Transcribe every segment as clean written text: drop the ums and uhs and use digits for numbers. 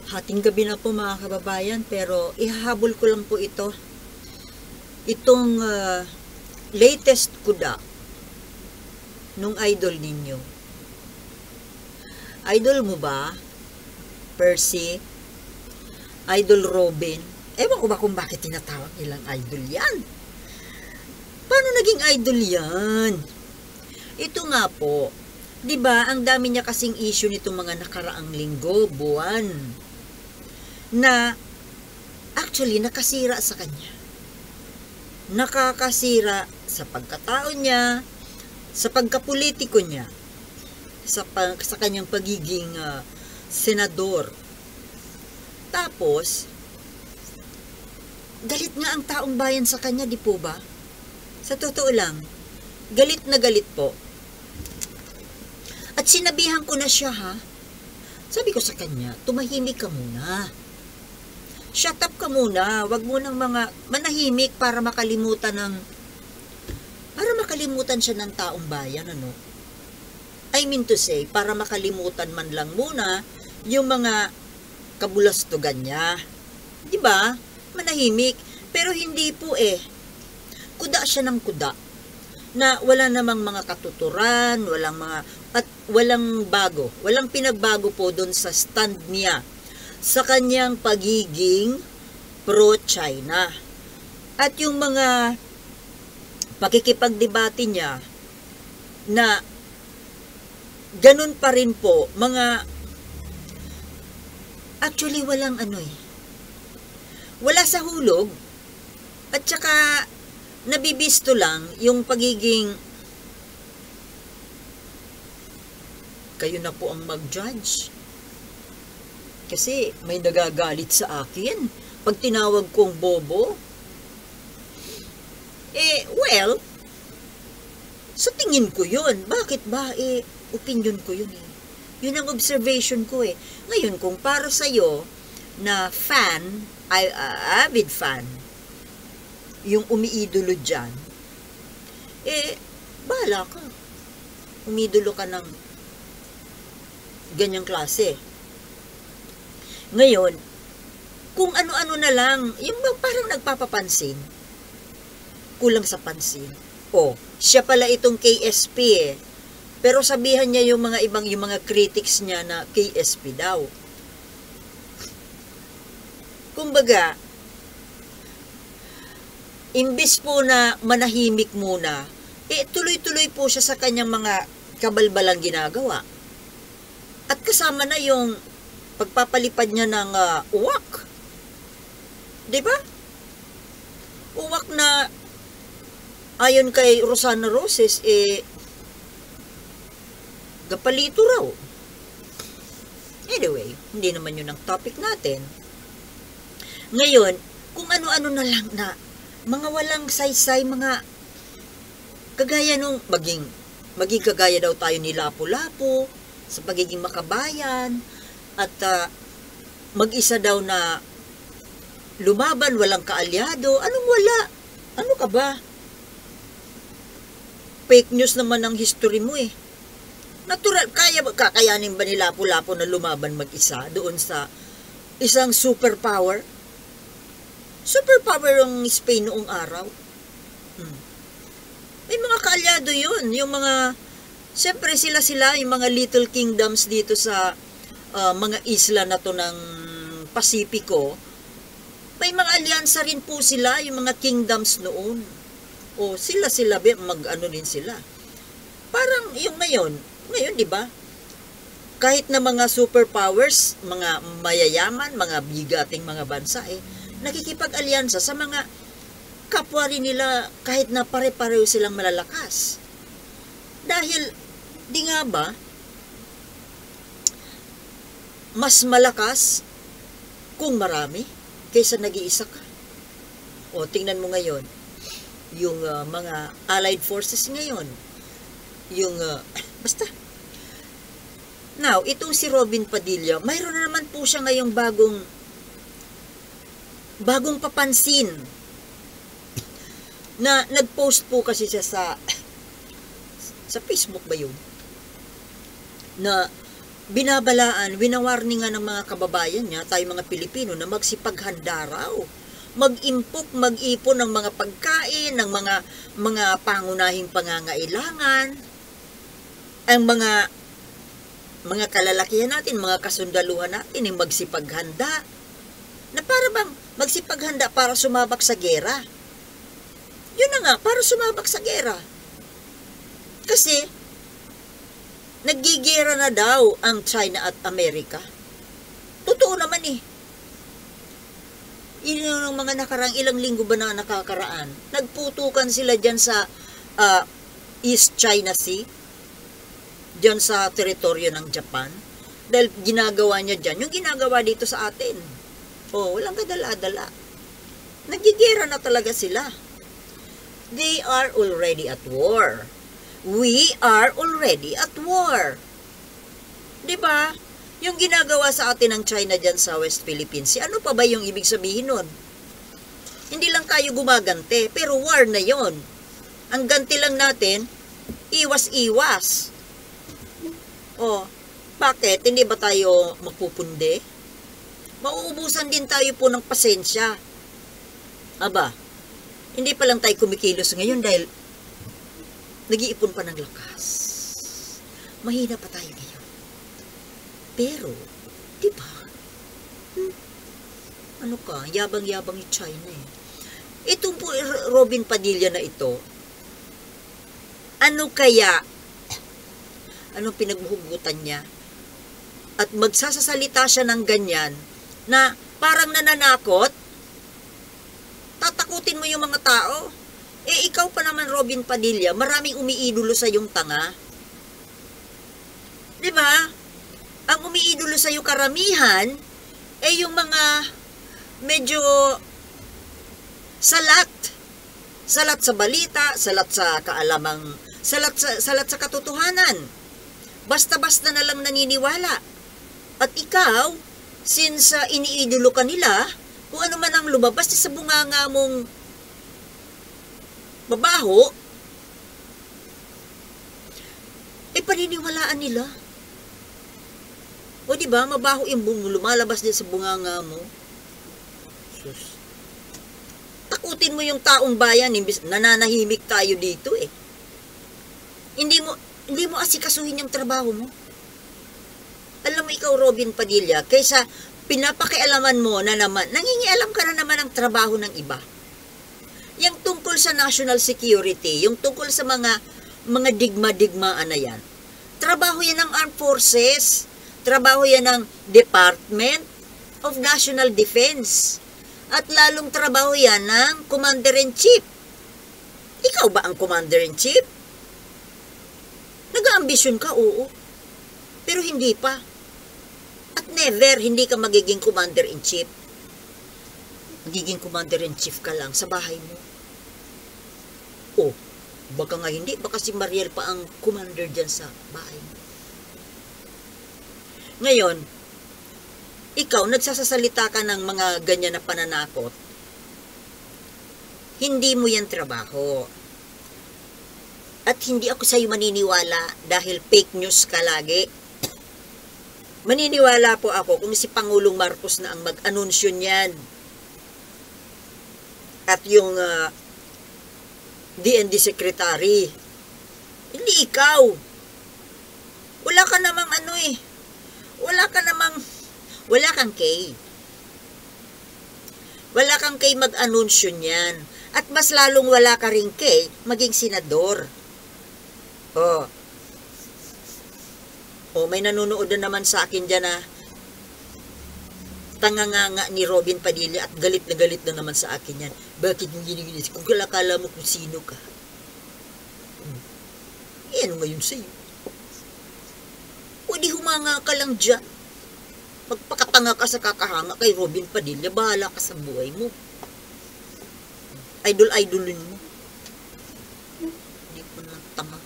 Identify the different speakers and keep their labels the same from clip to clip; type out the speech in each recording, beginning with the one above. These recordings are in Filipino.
Speaker 1: Hating gabi na po mga kababayan, pero ihahabol ko lang po itong latest kuda nung idol ninyo. Idol mo ba? Percy? Idol Robin? Ewan ko ba kung bakit tinatawag nilang idol yan? Paano naging idol yan? Ito nga po, 'di ba, ang dami niya kasing issue nitong mga nakaraang linggo, buwan, na actually nakasira sa kanya. Nakakasira sa pagkatao niya, sa pagkapolitiko niya, sa kanyang pagiging senador. Tapos, galit nga ang taong bayan sa kanya, di po ba? Sa totoo lang, galit na galit po. At sinabihan ko na siya, ha? Sabi ko sa kanya, tumahimik ka muna. Shut up ka muna. Wag mo nang manahimik para makalimutan siya ng taong bayan, ano? I mean to say, para makalimutan man lang muna yung mga kabulastugan niya. 'Di ba? Manahimik. Pero hindi po Kuda siya ng kuda. Na wala namang mga katuturan, walang bago. Walang pinagbago po doon sa stand niya sa kanyang pagiging pro-China. At yung mga pakikipagdebate niya na ganun pa rin po, actually walang wala sa hulog, at saka nabibisto lang yung pagiging kayo na po ang mag-judge. Kasi may nagagalit sa akin pag tinawag kong bobo. Well, sa tingin ko yun. Bakit ba? Opinion ko yun . Yun ang observation ko . Ngayon, kung para sa'yo na fan, avid fan, yung umiidolo dyan, bahala ka. Umidolo ka ng ganyang klase. Ngayon, kung ano-ano na lang, yung parang nagpapapansin, kulang sa pansin. Siya pala itong KSP . Pero sabihan niya yung mga critics niya na KSP daw. Kumbaga, imbis po na manahimik muna, tuloy-tuloy po siya sa kanyang mga kabalbalang ginagawa. At kasama na yung pagpapalipad niya ng uwak. Diba? Uwak na ayon kay Rosana Roses, gapalito raw. Anyway, hindi naman yun ang topic natin. Ngayon, kung ano-ano na lang na mga walang saysay, mga kagaya nung maging kagaya daw tayo ni Lapu-Lapu sa pagiging makabayan, at mag-isa daw na lumaban, walang kaalyado. Anong wala? Ano ka ba? Fake news naman ang history mo . Natural, kakayanin ba ni Lapu-Lapu na lumaban mag-isa doon sa isang superpower? Superpower ang Spain noong araw. May mga kaalyado yun. Yung mga, siyempre sila, yung mga little kingdoms dito sa mga isla na to ng Pasipiko, may mga alyansa rin po sila, yung mga kingdoms noon. Sila din sila. Parang yung ngayon, di ba? Kahit na mga superpowers, mga mayayaman, mga bigating mga bansa, nakikipag-alyansa sa mga kapwa rin nila kahit na pare-pareho silang malalakas. Dahil, di nga ba, mas malakas kung marami kaysa nag-iisa ka. Tingnan mo ngayon, yung mga allied forces ngayon, yung, basta. Now, itong si Robin Padilla, mayroon na naman po siya ngayong bagong papansin, na nag-post po kasi siya sa Facebook ba yun? Na winawarningan ng mga kababayan niya, tayo mga Pilipino, na magsipaghanda raw. Mag-ipon ng mga pagkain, ng mga pangunahing pangangailangan, ang mga kalalakihan natin, mga kasundaluhan natin, yung magsipaghanda, na para bang magsipaghanda para sumabak sa gera. Yun na nga, para sumabak sa gera. Kasi, naggigera na daw ang China at Amerika. Totoo naman eh. Yung mga ilang linggo ba na nakakaraan, nagputukan sila dyan sa East China Sea, dyan sa teritoryo ng Japan, dahil ginagawa niya dyan, yung ginagawa dito sa atin. Walang kadala-dala. Nagigera na talaga sila. They are already at war. We are already at war. Diba? Yung ginagawa sa atin ng China dyan sa West Philippines, ano pa ba yung ibig sabihin nun? Hindi lang tayo gumagante, pero war na yon. Ang ganti lang natin, iwas-iwas. Bakit? Hindi ba tayo mapupundi? Mauubusan din tayo po ng pasensya. Aba, hindi pa lang tayo kumikilos ngayon dahil nag-iipon pa ng lakas. Mahina pa tayo ngayon. Pero, di ba? Ano ka? Yabang-yabang ni China eh. Itong po Robin Padilla na ito, ano kaya? Anong pinaghuhugutan niya? At magsasasalita siya ng ganyan na parang nananakot? Tatakutin mo yung mga tao? Ikaw pa naman, Robin Padilla, maraming umiidolo sa yung tanga. Di ba? Ang umiidolo sa yung karamihan, yung mga medyo salat. Salat sa balita, salat sa kaalamang, salat sa katotohanan. Basta-basta na lang naniniwala. At ikaw, since iniidolo ka nila, kung ano man ang lumabas sa bunganga mong mabaho, paniniwalaan nila. O diba, mabaho yung lumalabas din sa bunganga mo. Sus. Takutin mo yung taong bayan, imbis nananahimik tayo dito eh. Hindi mo asikasuhin yung trabaho mo. Alam mo ikaw, Robin Padilla, kaysa pinapakialaman mo na naman, nangingialam ka na naman ang trabaho ng iba. Yung tungkol sa national security, yung tungkol sa mga digma-digmaan na yan, trabaho yan ng Armed Forces, trabaho yan ng Department of National Defense, at lalong trabaho yan ng Commander-in-Chief. Ikaw ba ang Commander-in-Chief? Nag-aambisyon ka, oo. Pero hindi pa. At never, hindi ka magiging Commander-in-Chief. Magiging Commander-in-Chief ka lang sa bahay mo. Baka nga hindi. Baka si Mariel pa ang commander dyan sa bahay mo. Ngayon, ikaw, nagsasasalita ka ng mga ganyan na pananakot. Hindi mo yan trabaho. At hindi ako sa'yo maniniwala dahil fake news ka lagi. Maniniwala po ako kung si Pangulong Marcos na ang mag-anunsyo niyan. At yung DND Secretary. Hindi ikaw. Wala ka namang wala kang kay. Wala kang kay mag-anunsyo niyan. At mas lalong wala ka rin kay maging senador. May nanonood na naman sa akin dyan na tanganganga ni Robin Padilla at galit na naman sa akin yan. Bakit hindi ginis? Kung kalakala mo kung sino ka. Ano ngayon sa'yo? Pwede humanga ka lang dyan. Magpakatanga ka sa kakahanga kay Robin Padilla, bahala ka sa buhay mo. Idol-idolin mo. Hindi ko lang tama.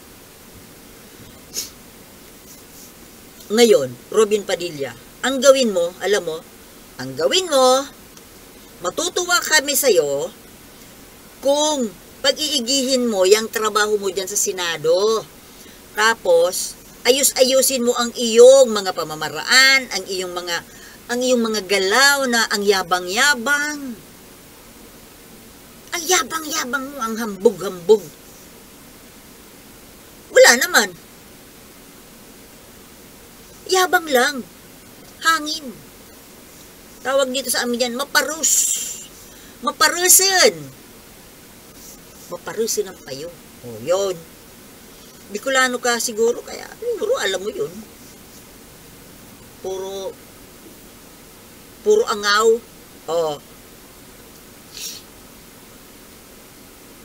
Speaker 1: Ngayon, Robin Padilla, ang gawin mo, alam mo, matutuwa kami sa'yo kung pag-iigihin mo yung trabaho mo dyan sa Senado. Tapos, Ayus-ayusin mo ang iyong mga pamamaraan, ang iyong mga galaw na ang yabang-yabang. Ang yabang-yabang mo, ang hambog-hambog. Wala naman. Yabang lang. Hangin. Tawag dito sa amin yan, maparus. Maparusin. Maparusin ang payo. O, yun. Bicolano ka siguro, kaya siguro alam mo yun. Puro angaw. O.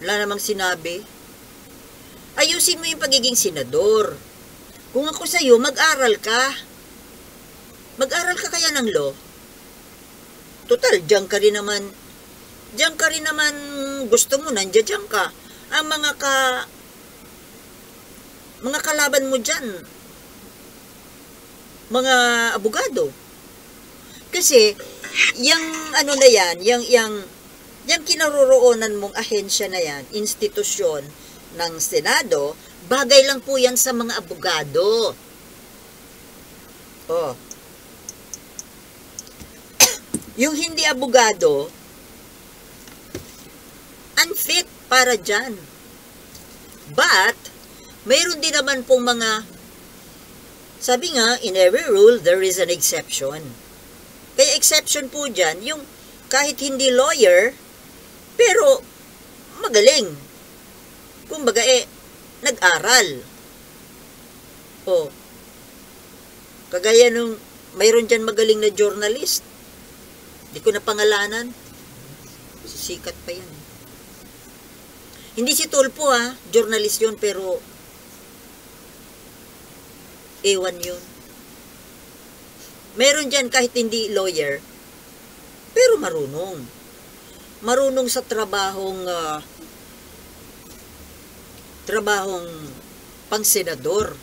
Speaker 1: Wala namang sinabi. Ayusin mo yung pagiging senador. Kung ako sa'yo, mag-aral ka. Mag-aral ka kaya ng law. Total, diyan ka rin naman gusto mo, nandiyan ka. Ang mga kalaban mo dyan, mga abogado. Kasi, yung ano na yan, yung kinaroroonan mong ahensya na yan, institusyon ng Senado, bagay lang po yan sa mga abogado. Oh. Yung hindi abogado, unfit para dyan. But, mayroon din naman pong mga, sabi nga, in every rule, there is an exception. Kaya exception po dyan, yung kahit hindi lawyer, pero magaling. Kumbaga, nag-aral. O, kagaya nung, mayroon dyan magaling na journalist. Hindi ko na pangalanan. Sisikat pa yan. Hindi si Tulfo journalist yun, pero ewan yun. Meron dyan kahit hindi lawyer, pero marunong. Marunong sa trabahong pang-senador.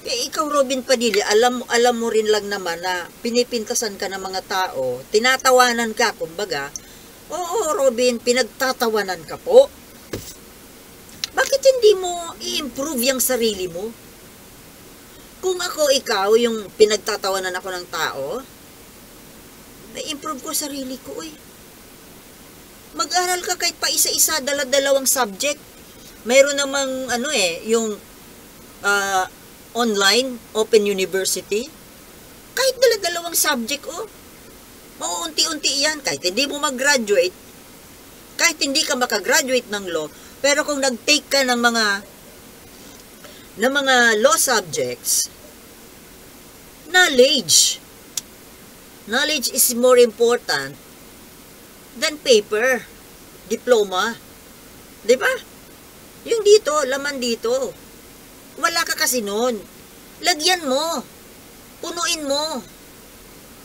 Speaker 1: Ikaw, Robin Padilla, alam mo rin lang naman na pinipintasan ka ng mga tao, tinatawanan ka, kumbaga. Oo, Robin, pinagtatawanan ka po. Bakit hindi mo i-improve yung sarili mo? Kung ikaw, yung pinagtatawanan ako ng tao, na-improve ko sarili ko, Mag-aral ka kahit pa isa-isa, dalawang subject. Mayroon namang, yung online, Open University. Kahit dalawang subject, mauunti-unti yan. Kahit hindi mo mag-graduate, kahit hindi ka makagraduate ng law, pero kung nag-take ka ng mga law subjects, knowledge is more important than paper, diploma. Diba? Yung dito, laman dito. Wala ka kasi nun. Lagyan mo. Punuin mo.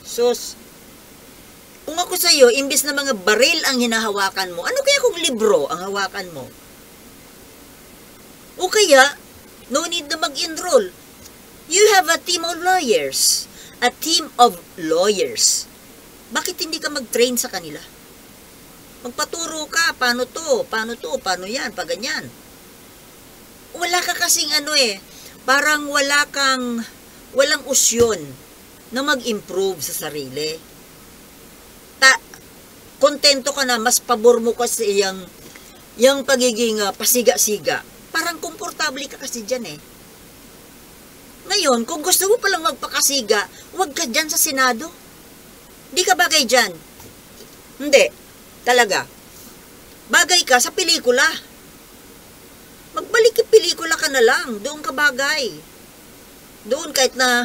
Speaker 1: Sus, kung ako sa'yo, imbis na mga baril ang hinahawakan mo, ano kaya kung libro ang hawakan mo? O kaya, no need na mag-enroll. You have a team of lawyers. A team of lawyers. Bakit hindi ka mag-train sa kanila? Magpaturo ka, paano paano yan, pag ganyan. Wala ka kasing parang walang usyon na mag-improve sa sarili. Kontento ka na, mas pabor mo kasi yung pagiging pasiga-siga. Parang komportable ka kasi dyan Ngayon, kung gusto mo palang magpakasiga, huwag ka dyan sa Senado. Di ka bagay dyan. Hindi. Talaga. Bagay ka sa pelikula. Magbalik ka pelikula ka na lang. Doon ka bagay. Doon kahit na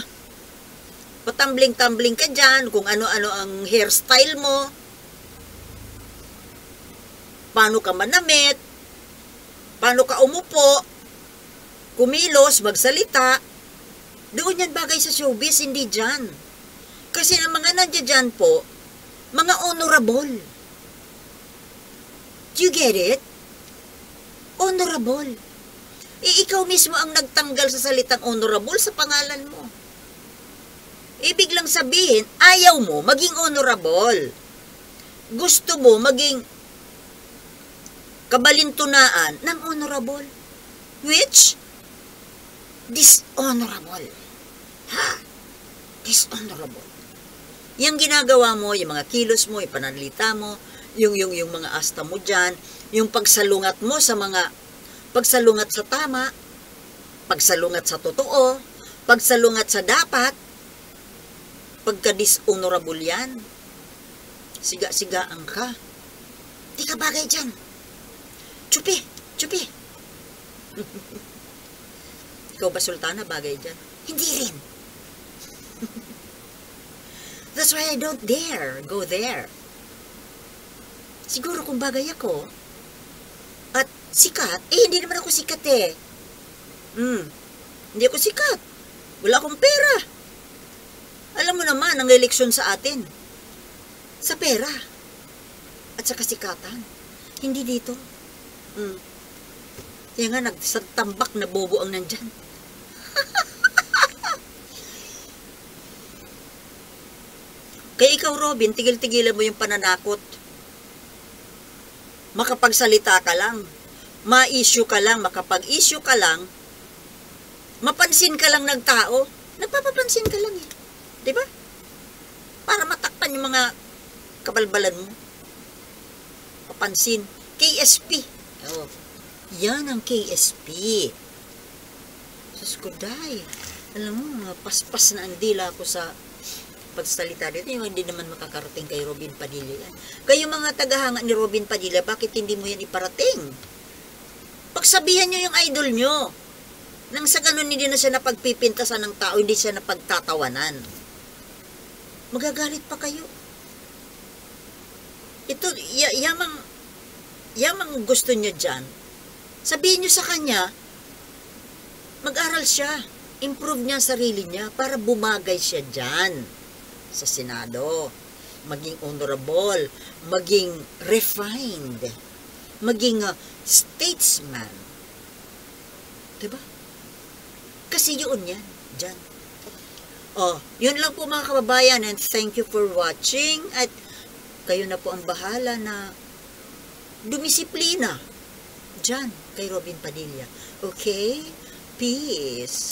Speaker 1: patambling-tambling ka dyan, kung ano-ano ang hairstyle mo, paano ka manamit, paano ka umupo, kumilos, magsalita, doon yan bagay sa showbiz, hindi dyan. Kasi ang mga nandiyan dyan po, mga honorable. Do you get it? Honorable. Ikaw mismo ang nagtanggal sa salitang honorable sa pangalan mo. Ibig lang sabihin, ayaw mo maging honorable. Gusto mo maging kabalintunaan ng honorable. Which, dishonorable. Ha? Dishonorable. Yung ginagawa mo, yung mga kilos mo, yung pananalita mo, yung mga asta mo dyan, yung pagsalungat mo sa mga, pagsalungat sa tama, pagsalungat sa totoo, pagsalungat sa dapat, pagka-dishonorable yan. Siga-sigaan ka. Di ka bagay dyan. Chupi, chupi. Ikaw ba, Sultana, bagay dyan? Hindi rin. That's why I don't dare go there. Siguro kung bagay ako, at sikat, hindi naman ako sikat eh. Hindi ako sikat. Wala akong pera. Alam mo naman, ang eleksyon sa atin, sa pera, at sa kasikatan. Hindi dito. Kaya nga, nagsatambak na bobo ang nandyan. Kaya ikaw, Robin, tigil-tigilan mo yung pananakot. Makapagsalita ka lang. Ma-issue ka lang. Makapag-issue ka lang. Mapansin ka lang ng tao. Nagpapapansin ka lang eh. Diba? Para matakpan yung mga kabalbalan mo. Papansin. KSP. Oh, yan ang KSP. Sus ko, day. Alam mo, paspas na ang dila ko sa pagsalita dito, yung hindi naman makakarating kay Robin Padilla yan. Kayo mga tagahanga ni Robin Padilla, bakit hindi mo yan iparating? Pagsabihan nyo yung idol nyo. Nang sa ganun hindi na siya napagpipintasan ng tao, hindi siya napagtatawanan. Magagalit pa kayo. Ito, yamang gusto nyo dyan, sabihin nyo sa kanya, mag-aral siya, improve niya ang sarili niya para bumagay siya dyan sa Senado, maging honorable, maging refined, maging statesman. Diba? Kasi yun yan, dyan. Oh, yun lang po mga kababayan, and thank you for watching, at kayo na po ang bahala na dumisiplina dyan kay Robin Padilla. Okay? Peace.